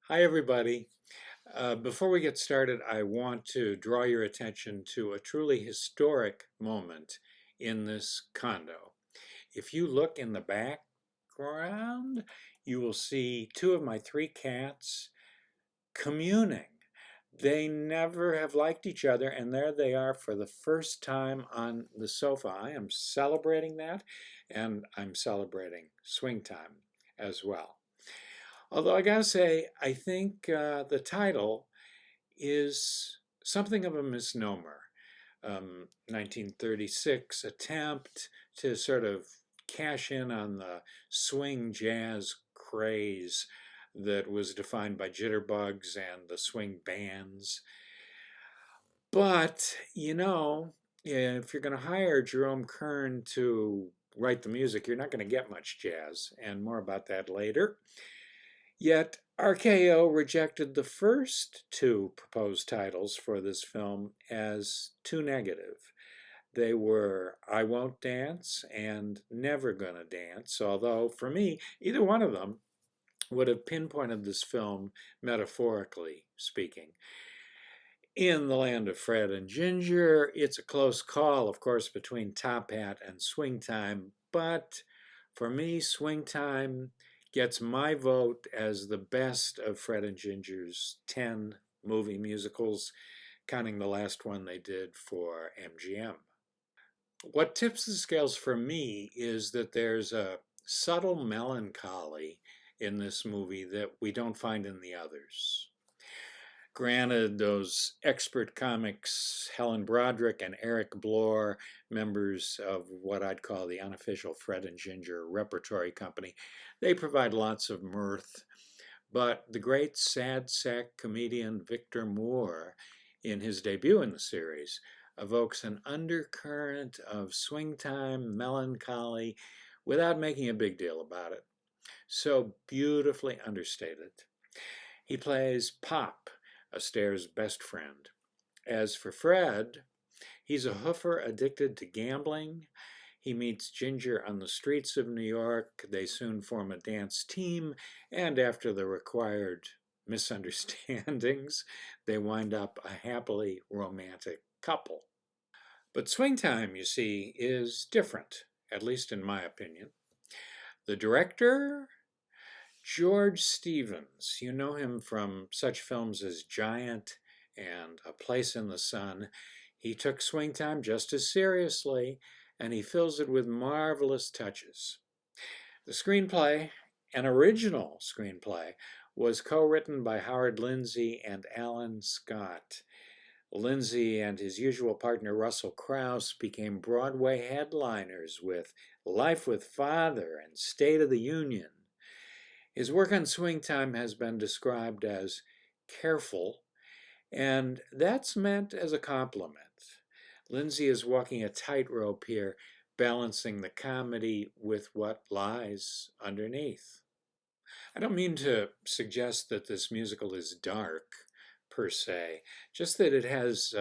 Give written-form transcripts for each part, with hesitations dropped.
Hi, everybody. Before we get started, I want to draw your attention to a truly historic moment in this condo. If you look in the background, you will see two of my three cats communing. They never have liked each other, and there they are for the first time on the sofa. I am celebrating that, and I'm celebrating swing time as well. Although I gotta say, I think the title is something of a misnomer. 1936 attempt to sort of cash in on the swing jazz craze that was defined by jitterbugs and the swing bands. But, if you're going to hire Jerome Kern to write the music, you're not going to get much jazz, and more about that later. Yet RKO rejected the first two proposed titles for this film as too negative. They were I Won't Dance and Never Gonna Dance, although for me, either one of them would have pinpointed this film, metaphorically speaking. In the land of Fred and Ginger, it's a close call, of course, between Top Hat and Swing Time, but for me, Swing Time gets my vote as the best of Fred and Ginger's 10 movie musicals, counting the last one they did for MGM. What tips the scales for me is that there's a subtle melancholy in this movie that we don't find in the others. Granted, those expert comics, Helen Broderick and Eric Blore, members of what I'd call the unofficial Fred and Ginger repertory company, they provide lots of mirth. But the great sad sack comedian Victor Moore, in his debut in the series, evokes an undercurrent of swing time melancholy without making a big deal about it. So beautifully understated. He plays Pop, Astaire's best friend. As for Fred, he's a hoofer addicted to gambling. He meets Ginger on the streets of New York. They soon form a dance team, and after the required misunderstandings, they wind up a happily romantic couple. But Swing Time, you see, is different, at least in my opinion. The director, George Stevens, you know him from such films as Giant and A Place in the Sun. He took Swing Time just as seriously, and he fills it with marvelous touches. The screenplay, an original screenplay, was co-written by Howard Lindsay and Alan Scott. Lindsay and his usual partner Russell Crouse became Broadway headliners with Life with Father and State of the Union. His work on Swing Time has been described as careful, and that's meant as a compliment. Lindsay is walking a tightrope here, balancing the comedy with what lies underneath. I don't mean to suggest that this musical is dark, per se, just that it has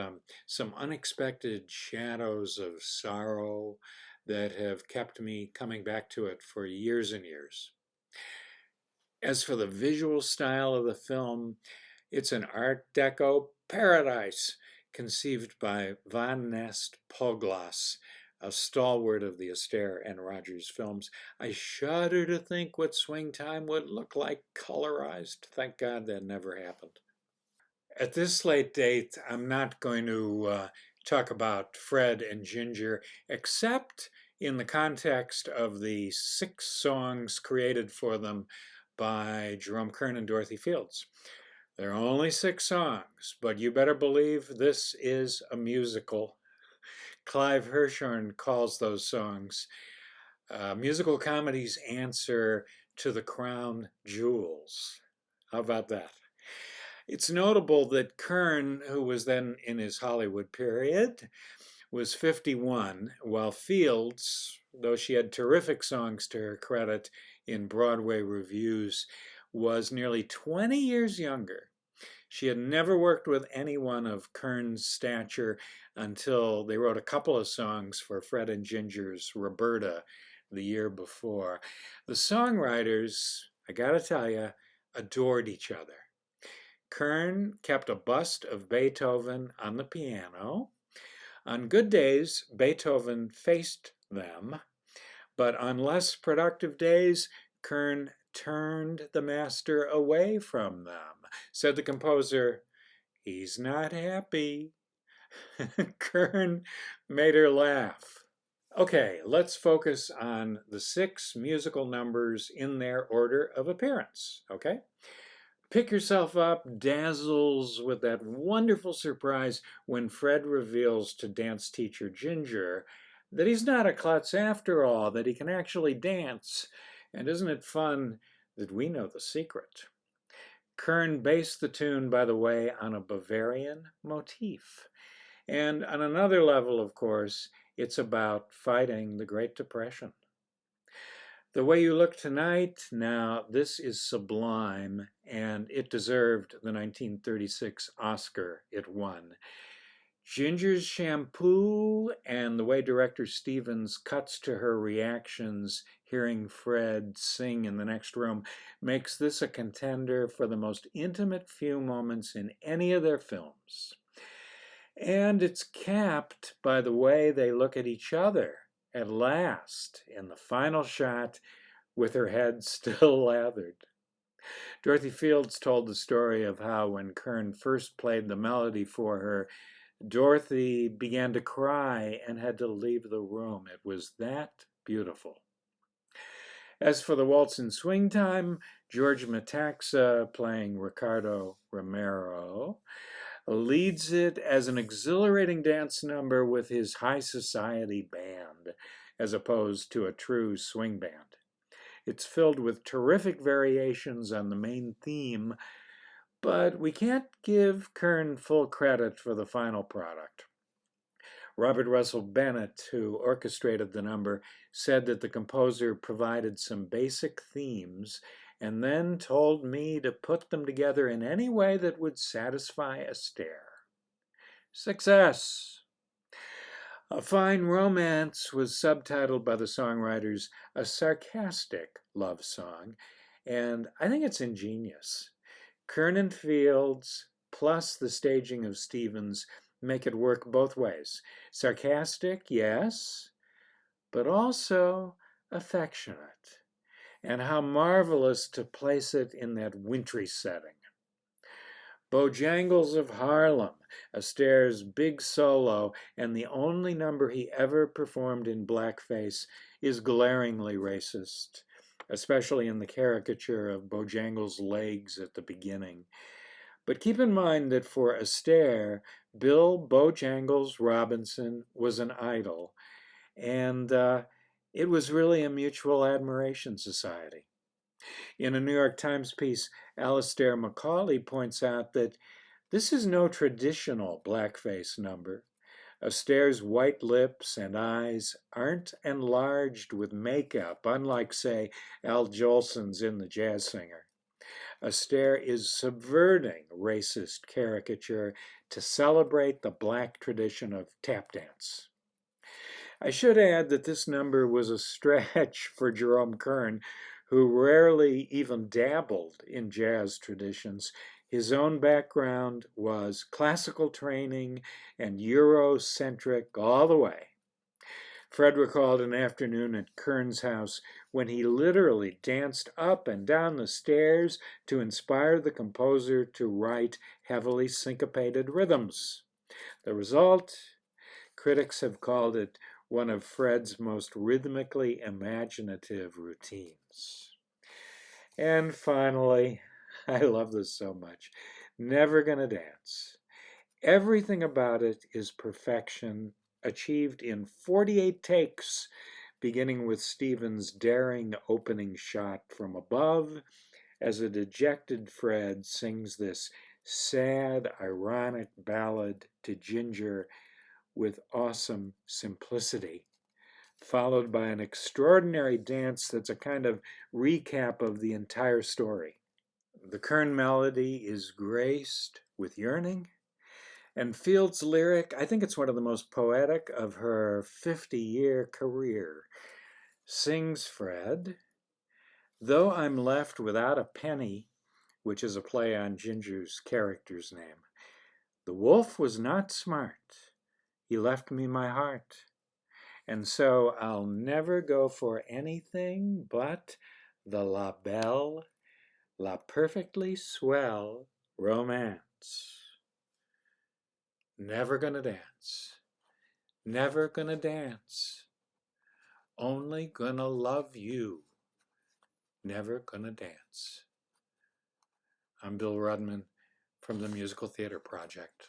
some unexpected shadows of sorrow that have kept me coming back to it for years and years. As for the visual style of the film, it's an Art Deco paradise conceived by Van Nest Poglas, a stalwart of the Astaire and Rogers films. I shudder to think what Swing Time would look like colorized. Thank God that never happened. At this late date, I'm not going to talk about Fred and Ginger, except in the context of the 6 songs created for them by Jerome Kern and Dorothy Fields. There are only 6 songs, but you better believe this is a musical. Clive Hirschhorn calls those songs musical comedy's answer to the crown jewels. How about that? It's notable that Kern, who was then in his Hollywood period, was 51, while Fields, though she had terrific songs to her credit in Broadway revues, was nearly 20 years younger. She had never worked with anyone of Kern's stature until they wrote a couple of songs for Fred and Ginger's Roberta the year before. The songwriters, I gotta tell you, adored each other. Kern kept a bust of Beethoven on the piano. On good days, Beethoven faced them, but on less productive days, Kern turned the master away from them. Said the composer, "He's not happy." Kern made her laugh. Okay, let's focus on the 6 musical numbers in their order of appearance, okay? Pick Yourself Up dazzles with that wonderful surprise when Fred reveals to dance teacher Ginger that he's not a klutz after all, that he can actually dance. And isn't it fun that we know the secret? Kern based the tune, by the way, on a Bavarian motif. And on another level, of course, it's about fighting the Great Depression. The Way You Look Tonight, now this is sublime, and it deserved the 1936 Oscar it won. Ginger's shampoo and the way director Stevens cuts to her reactions hearing Fred sing in the next room makes this a contender for the most intimate few moments in any of their films. And it's capped by the way they look at each other at last in the final shot with her head still lathered. Dorothy Fields told the story of how when Kern first played the melody for her, Dorothy began to cry and had to leave the room. It was that beautiful. As for the waltz in Swing Time, George Metaxa, playing Ricardo Romero, leads it as an exhilarating dance number with his high society band, as opposed to a true swing band. It's filled with terrific variations on the main theme, but we can't give Kern full credit for the final product. Robert Russell Bennett, who orchestrated the number, said that the composer provided some basic themes and then told me to put them together in any way that would satisfy Astaire. Success! A Fine Romance was subtitled by the songwriters a sarcastic love song, and I think it's ingenious. Kern and Fields, plus the staging of Stevens, make it work both ways. Sarcastic, yes, but also affectionate. And how marvelous to place it in that wintry setting. Bojangles of Harlem, Astaire's big solo, and the only number he ever performed in blackface, is glaringly racist, especially in the caricature of Bojangles' legs at the beginning. But keep in mind that for Astaire, Bill Bojangles Robinson was an idol, and it was really a mutual admiration society. In a New York Times piece, Alistair Macaulay points out that this is no traditional blackface number. Astaire's white lips and eyes aren't enlarged with makeup, unlike, say, Al Jolson's in The Jazz Singer. Astaire is subverting racist caricature to celebrate the black tradition of tap dance. I should add that this number was a stretch for Jerome Kern, who rarely even dabbled in jazz traditions. His own background was classical training and Eurocentric all the way. Fred recalled an afternoon at Kern's house when he literally danced up and down the stairs to inspire the composer to write heavily syncopated rhythms. The result, critics have called it one of Fred's most rhythmically imaginative routines. And finally, I love this so much, Never Gonna Dance. Everything about it is perfection, achieved in 48 takes, beginning with Stevens' daring opening shot from above as a dejected Fred sings this sad, ironic ballad to Ginger with awesome simplicity, followed by an extraordinary dance that's a kind of recap of the entire story. The Kern melody is graced with yearning, and Fields' lyric, I think it's one of the most poetic of her 50-year career. Sings Fred, "Though I'm left without a penny, which is a play on Ginger's character's name. The wolf was not smart. He left me my heart. And so I'll never go for anything but the La Belle, La Perfectly Swell Romance. Never gonna dance. Never gonna dance. Only gonna love you. Never gonna dance. I'm Bill Rudman from the Musical Theater Project.